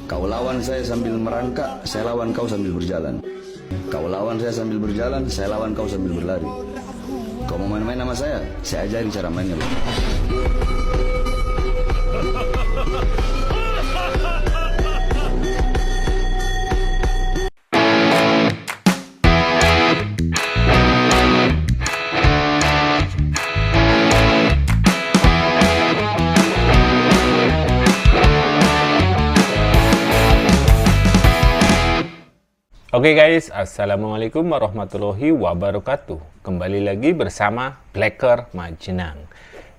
Kau lawan saya sambil merangkak, saya lawan kau sambil berjalan. Kau lawan saya sambil berjalan, saya lawan kau sambil berlari. Kau mau main-main sama saya ajarin cara mainnya loh. Oke guys, assalamualaikum warahmatullahi wabarakatuh. Kembali lagi bersama Blacker Majenang.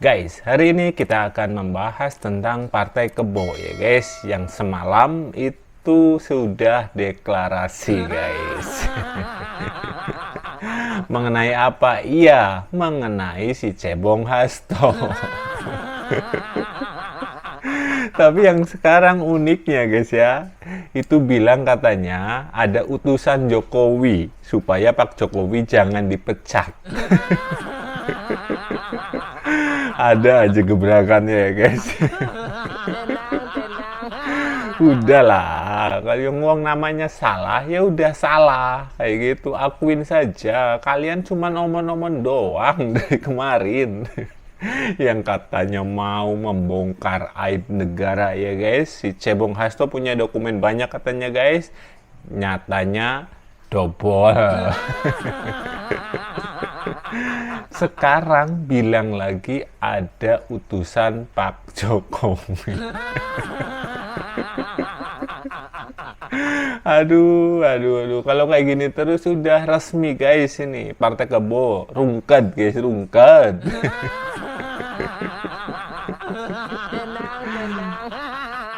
Guys, hari ini kita akan membahas tentang Partai Kebo ya guys, yang semalam itu sudah deklarasi guys. Mengenai apa? Iya, mengenai si Cebong Hasto. Tapi yang sekarang uniknya guys ya, itu bilang katanya ada utusan Jokowi supaya Pak Jokowi jangan dipecat. Ada aja gebrakannya ya guys. Udahlah, kalau ngomong namanya salah ya udah salah kayak gitu, akuin saja. Kalian cuma omong-omong doang dari kemarin. Yang katanya mau membongkar aib negara ya guys. Si Cebong Hasto punya dokumen banyak katanya guys, nyatanya dobol. Sekarang bilang lagi ada utusan Pak Jokowi. Aduh. Kalau kayak gini terus sudah resmi guys, ini Partai Kebo rungkat guys, rungkat.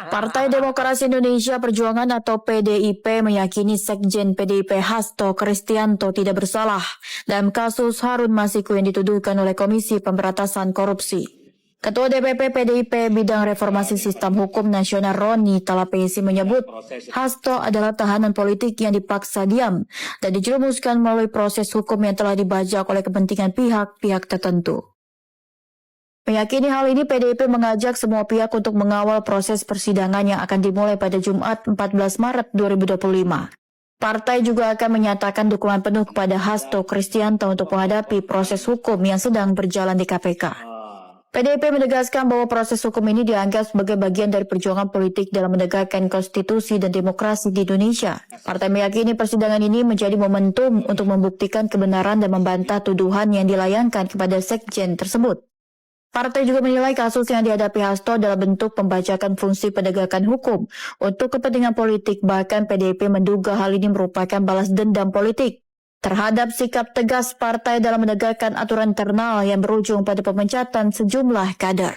Partai Demokrasi Indonesia Perjuangan atau PDIP meyakini Sekjen PDIP Hasto Kristianto tidak bersalah dalam kasus Harun Masiku yang dituduhkan oleh Komisi Pemberantasan Korupsi. Ketua DPP PDIP Bidang Reformasi Sistem Hukum Nasional Roni Talapesi menyebut Hasto adalah tahanan politik yang dipaksa diam dan dijerumuskan melalui proses hukum yang telah dibajak oleh kepentingan pihak-pihak tertentu. Meyakini hal ini, PDIP mengajak semua pihak untuk mengawal proses persidangan yang akan dimulai pada Jumat 14 Maret 2025. Partai juga akan menyatakan dukungan penuh kepada Hasto Kristianto untuk menghadapi proses hukum yang sedang berjalan di KPK. PDIP menegaskan bahwa proses hukum ini dianggap sebagai bagian dari perjuangan politik dalam menegakkan konstitusi dan demokrasi di Indonesia. Partai meyakini persidangan ini menjadi momentum untuk membuktikan kebenaran dan membantah tuduhan yang dilayangkan kepada sekjen tersebut. Partai juga menilai kasus yang dihadapi Hasto adalah bentuk pembajakan fungsi penegakan hukum untuk kepentingan politik. Bahkan PDIP menduga hal ini merupakan balas dendam politik terhadap sikap tegas partai dalam menegakkan aturan internal yang berujung pada pemecatan sejumlah kader.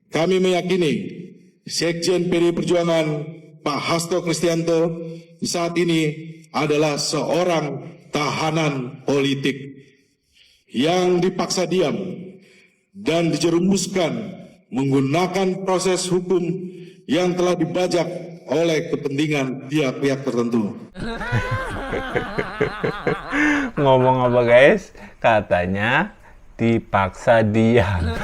Kami meyakini Sekjen PDI Perjuangan Pak Hasto Kristianto saat ini adalah seorang tahanan politik yang dipaksa diam dan dijerumuskan menggunakan proses hukum yang telah dibajak oleh kepentingan pihak-pihak tertentu. Ngomong apa guys? Katanya dipaksa diam.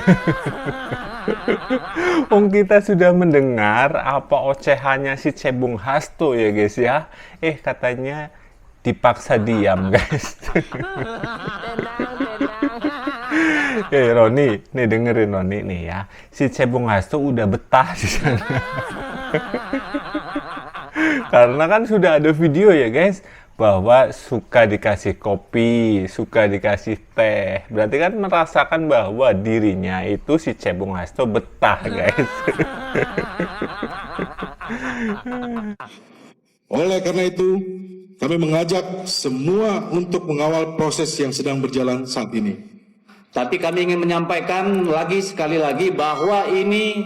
Kita sudah mendengar apa ocehannya si Cebong Hasto ya guys ya. Katanya dipaksa diam guys. Roni, nih dengerin Roni nih ya. Si Cebong Hasto udah betah di sana. Karena kan sudah ada video ya guys, bahwa suka dikasih kopi, suka dikasih teh. Berarti kan merasakan bahwa dirinya itu si Cebong Hasto betah guys. Oleh karena itu, kami mengajak semua untuk mengawal proses yang sedang berjalan saat ini. Tapi kami ingin menyampaikan sekali lagi bahwa ini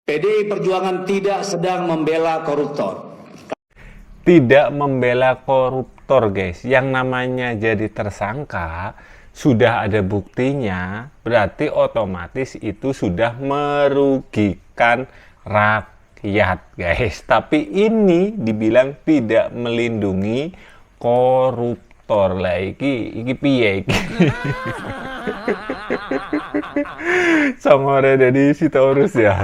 PDI Perjuangan tidak sedang membela koruptor. Tidak membela koruptor guys. Yang namanya jadi tersangka, sudah ada buktinya, berarti otomatis itu sudah merugikan rakyat guys. Tapi ini dibilang tidak melindungi koruptor. Lah iki piye iki. Songore dari Sitorus ya.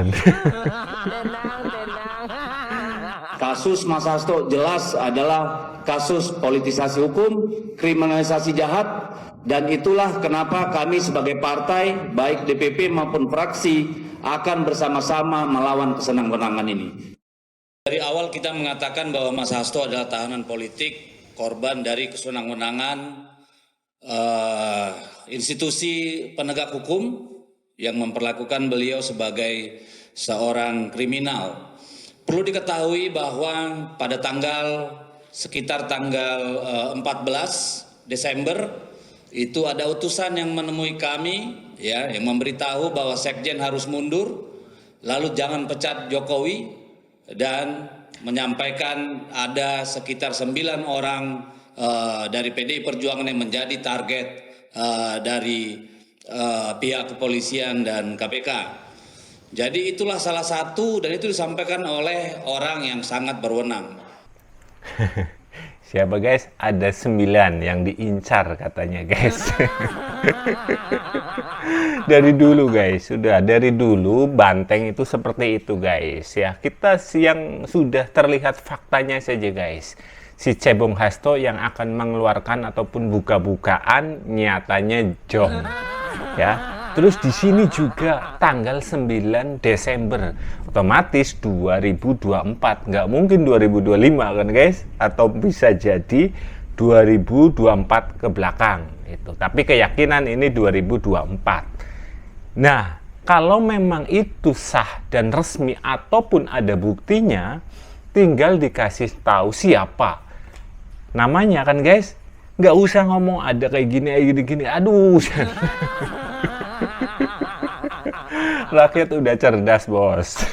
kasus Mas Hasto jelas adalah kasus politisasi hukum, kriminalisasi jahat, dan itulah kenapa kami sebagai partai, baik DPP maupun fraksi, akan bersama-sama melawan kesenang-wenangan ini. Dari awal kita mengatakan bahwa Mas Hasto adalah tahanan politik, korban dari kesenang-wenangan institusi penegak hukum yang memperlakukan beliau sebagai seorang kriminal. Perlu diketahui bahwa pada sekitar tanggal 14 Desember itu ada utusan yang menemui kami, ya, yang memberitahu bahwa Sekjen harus mundur, lalu jangan pecat Jokowi, dan menyampaikan ada sekitar 9 orang dari PDI Perjuangan yang menjadi target dari pihak kepolisian dan KPK. Jadi itulah salah satu, dan itu disampaikan oleh orang yang sangat berwenang. Siapa guys? Ada 9 yang diincar katanya guys. Dari dulu guys, dari dulu Banteng itu seperti itu guys ya. Kita yang sudah terlihat faktanya saja guys. Si Cebong Hasto yang akan mengeluarkan ataupun buka-bukaan nyatanya Jong ya. Terus di sini juga tanggal 9 Desember, otomatis 2024, nggak mungkin 2025 kan guys, atau bisa jadi 2024 ke belakang itu. Tapi keyakinan ini 2024. Nah, kalau memang itu sah dan resmi ataupun ada buktinya, tinggal dikasih tahu siapa namanya kan guys. Nggak usah ngomong ada kayak gini, aduh. Rakyat udah cerdas bos.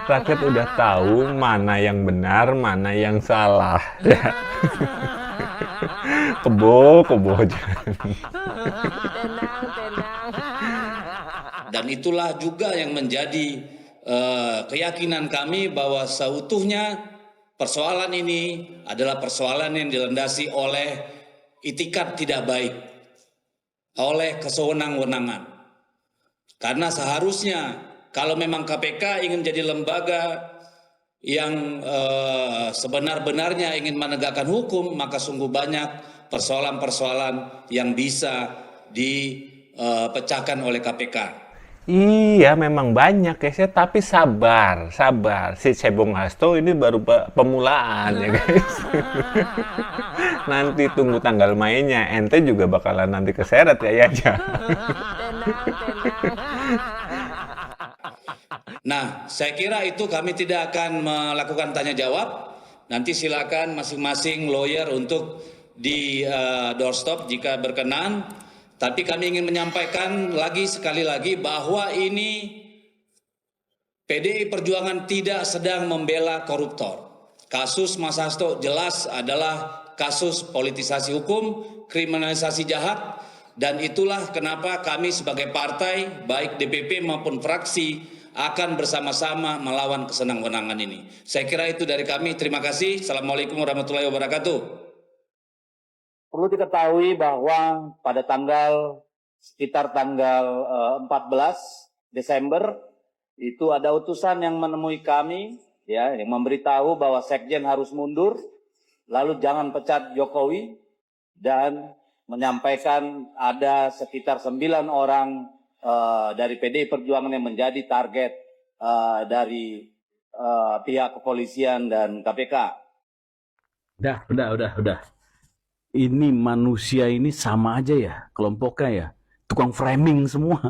Rakyat udah tahu mana yang benar, mana yang salah ya. Kebo Dan itulah juga yang menjadi keyakinan kami bahwa seutuhnya persoalan ini adalah persoalan yang dilandasi oleh itikat tidak baik, oleh kesewenang-wenangan. Karena seharusnya kalau memang KPK ingin jadi lembaga yang sebenar-benarnya ingin menegakkan hukum, maka sungguh banyak persoalan-persoalan yang bisa dipecahkan oleh KPK. Iya memang banyak guys ya, tapi sabar. Si Cebong Hasto ini baru pemulaan ya guys. Nanti tunggu tanggal mainnya, ente juga bakalan nanti keseret kayaknya. Nah, saya kira itu kami tidak akan melakukan tanya jawab. Nanti silakan masing-masing lawyer untuk di doorstop jika berkenan. Tapi kami ingin menyampaikan sekali lagi bahwa ini PDI Perjuangan tidak sedang membela koruptor. Kasus Mas Hasto jelas adalah kasus politisasi hukum, kriminalisasi jahat, dan itulah kenapa kami sebagai partai, baik DPP maupun fraksi, akan bersama-sama melawan kesenang-wenangan ini. Saya kira itu dari kami. Terima kasih. Assalamualaikum warahmatullahi wabarakatuh. Perlu diketahui bahwa pada sekitar tanggal 14 Desember itu ada utusan yang menemui kami, ya, yang memberitahu bahwa Sekjen harus mundur, lalu jangan pecat Jokowi, dan menyampaikan ada sekitar 9 orang dari PDI Perjuangan yang menjadi target dari pihak kepolisian dan KPK. Udah. Ini manusia ini sama aja ya kelompoknya ya. Tukang framing semua.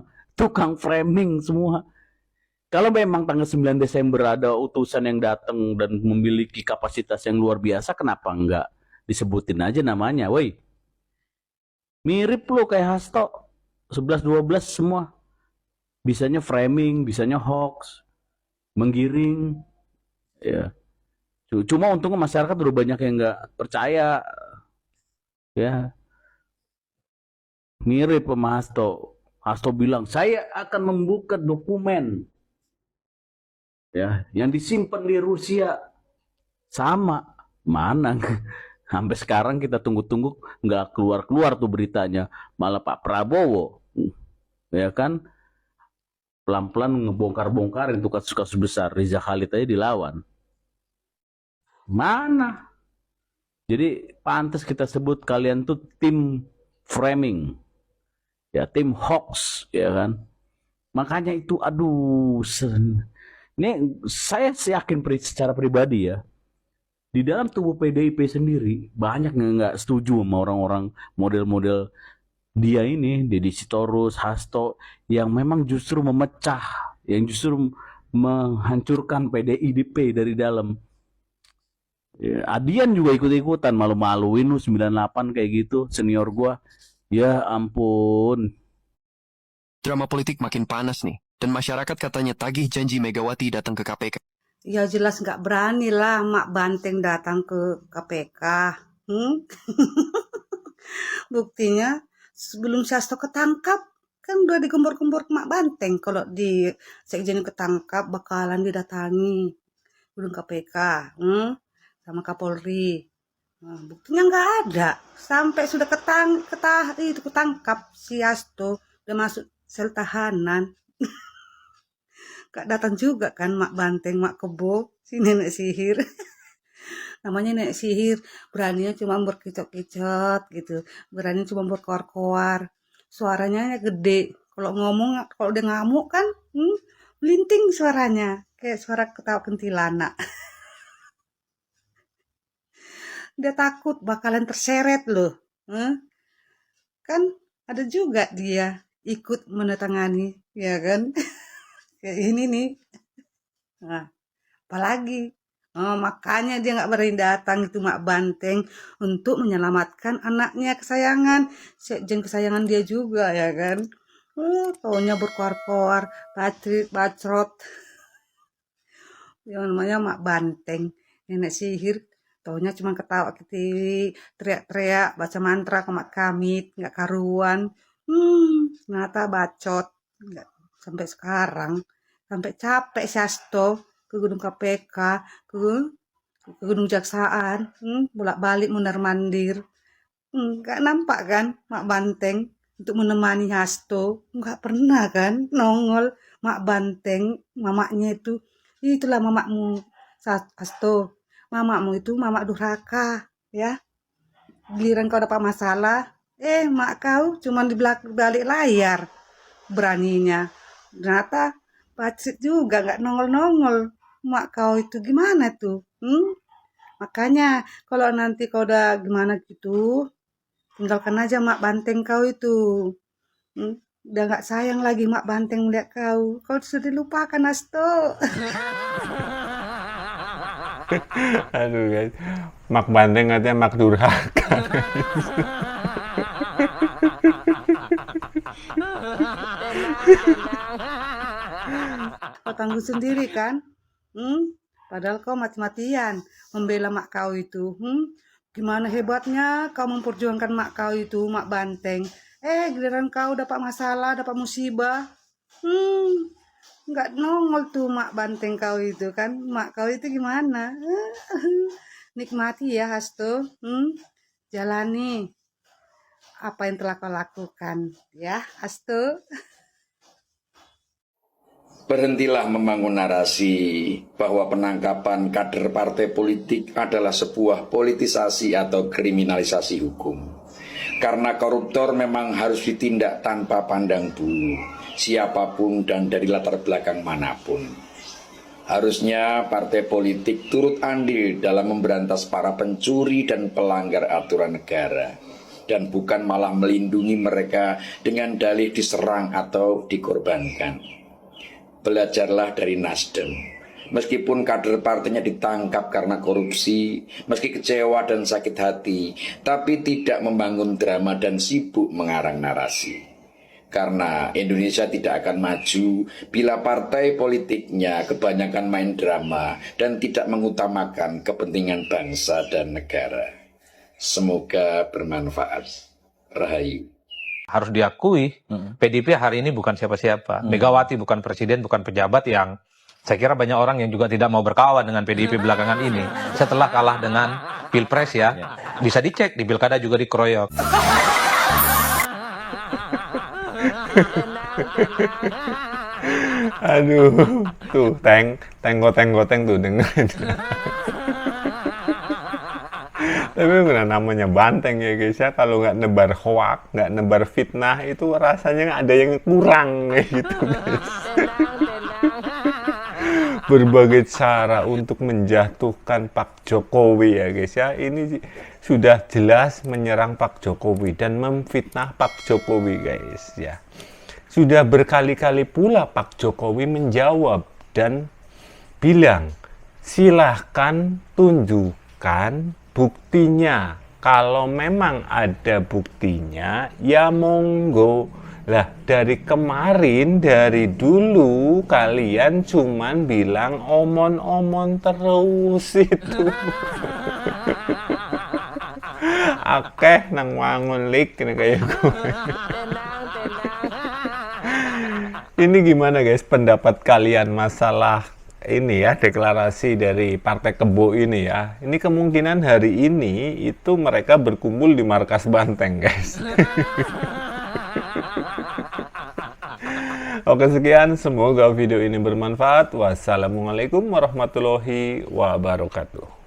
Kalau memang tanggal 9 Desember ada utusan yang datang dan memiliki kapasitas yang luar biasa, kenapa enggak disebutin aja namanya, woi. Mirip lo kayak Hasto. 11-12 semua. Bisanya framing, bisanya hoax, menggiring. Ya. Cuma untungnya masyarakat udah banyak yang nggak percaya. Ya. Mirip sama Hasto. Hasto bilang, saya akan membuka dokumen ya yang disimpan di Rusia. Sama. Mana? Sampai sekarang kita tunggu-tunggu nggak keluar-keluar tuh beritanya. Malah Pak Prabowo, ya kan, pelan-pelan ngebongkar-bongkarin tuh kasus-kasus besar. Riza Khalid aja dilawan. Mana? Jadi pantas kita sebut kalian tuh tim framing, ya tim hoax, ya kan? Makanya itu, aduh, ini saya yakin secara pribadi ya, di dalam tubuh PDIP sendiri banyak yang nggak setuju sama orang-orang model-model dia ini, Deddy Sitorus, Hasto, yang memang justru memecah, yang justru menghancurkan PDIP dari dalam. Ya, Adian juga ikut-ikutan, malu-maluin lu 98 kayak gitu, senior gua. Ya ampun. Drama politik makin panas nih, dan masyarakat katanya tagih janji Megawati datang ke KPK. Ya jelas nggak berani lah Mak Banteng datang ke KPK. Buktinya sebelum Hasto ketangkap, kan udah digembor-gembor Mak Banteng. Kalau di Sekjen ketangkap bakalan didatangi gedung KPK. Sama Kapolri. Nah, buktinya nggak ada. Sampai sudah ketangkap si Hasto, udah masuk sel tahanan. Gak datang juga kan Mak Banteng, Mak Kebo, si nenek sihir. Namanya nenek sihir, beraninya cuma berkicot-kicot gitu. Berani cuma berkoar-koar. Suaranya gede. Kalau ngomong, kalau udah ngamuk kan, melinting suaranya. Kayak suara ketawa kuntilanak. Dia takut bakalan terseret loh. Kan ada juga dia ikut menandatangani, ya kan? Kayak ini nih. Nah, apalagi? Makanya dia nggak berani datang itu Mak Banteng untuk menyelamatkan anaknya kesayangan. Sekjen kesayangan dia juga, ya kan? Taunya berkoar-koar, bacrot. Yang namanya Mak Banteng, nenek sihir. Taunya cuma ketawa ketiwi, teriak-teriak, baca mantra komat kamit, nggak karuan. Ternyata bacot. Nggak, sampai sekarang. Sampai capek si Hasto ke gedung KPK, ke gedung Jaksaan, bolak-balik mondar-mandir. Nggak nampak kan Mak Banteng untuk menemani Hasto. Nggak pernah kan nongol Mak Banteng, mamaknya itu. Itulah mamakmu Hasto. Mamamu itu mamak durhaka, ya. Giliran kau dapat masalah, mak kau cuma di balik layar beraninya. Ternyata pacit juga nggak nongol-nongol. Mak kau itu gimana tuh? Makanya kalau nanti kau udah gimana gitu, tinggalkan aja Mak Banteng kau itu. Udah nggak sayang lagi Mak Banteng melihat kau. Kau sudah dilupakan, Hasto. Aduh guys, Mak Banteng katanya Mak Durhaka. Kau tanggung sendiri kan? Padahal kau mati-matian membela mak kau itu. Gimana hebatnya kau memperjuangkan mak kau itu, Mak Banteng. Giliran kau dapat masalah, dapat musibah. Nggak nongol tuh Mak Banteng kau itu kan. Mak kau itu gimana? Nikmati ya Hasto. Jalani apa yang telah kau lakukan ya Hasto. Berhentilah membangun narasi bahwa penangkapan kader partai politik adalah sebuah politisasi atau kriminalisasi hukum. Karena koruptor memang harus ditindak tanpa pandang bulu, siapapun dan dari latar belakang manapun. Harusnya partai politik turut andil dalam memberantas para pencuri dan pelanggar aturan negara, dan bukan malah melindungi mereka dengan dalih diserang atau dikorbankan. Belajarlah dari Nasdem. Meskipun kader partainya ditangkap karena korupsi, meski kecewa dan sakit hati, tapi tidak membangun drama dan sibuk mengarang narasi. Karena Indonesia tidak akan maju bila partai politiknya kebanyakan main drama dan tidak mengutamakan kepentingan bangsa dan negara. Semoga bermanfaat. Rahayu. Harus diakui, PDIP hari ini bukan siapa-siapa. Megawati bukan presiden, bukan pejabat yang saya kira banyak orang yang juga tidak mau berkawan dengan PDIP belakangan ini. Setelah kalah dengan Pilpres ya, bisa dicek di Pilkada juga dikeroyok. Aduh, tuh teng goteng tuh dengerin. Tapi benar namanya banteng ya guys ya, kalau nggak nebar hoak, nggak nebar fitnah itu rasanya ada yang kurang kayak gitu guys. Berbagai cara untuk menjatuhkan Pak Jokowi ya guys ya, ini sudah jelas menyerang Pak Jokowi dan memfitnah Pak Jokowi guys ya. Sudah berkali-kali pula Pak Jokowi menjawab dan bilang, silahkan tunjukkan buktinya. Kalau memang ada buktinya, ya monggo. Lah dari kemarin, dari dulu kalian cuman bilang omon-omon terus itu. Akeh nang wangun lik kayak gue. Ini gimana guys pendapat kalian masalah ini ya, deklarasi dari Partai Kebo ini ya? Ini kemungkinan hari ini itu mereka berkumpul di markas Banteng guys. Oke sekian, semoga video ini bermanfaat. Wassalamualaikum warahmatullahi wabarakatuh.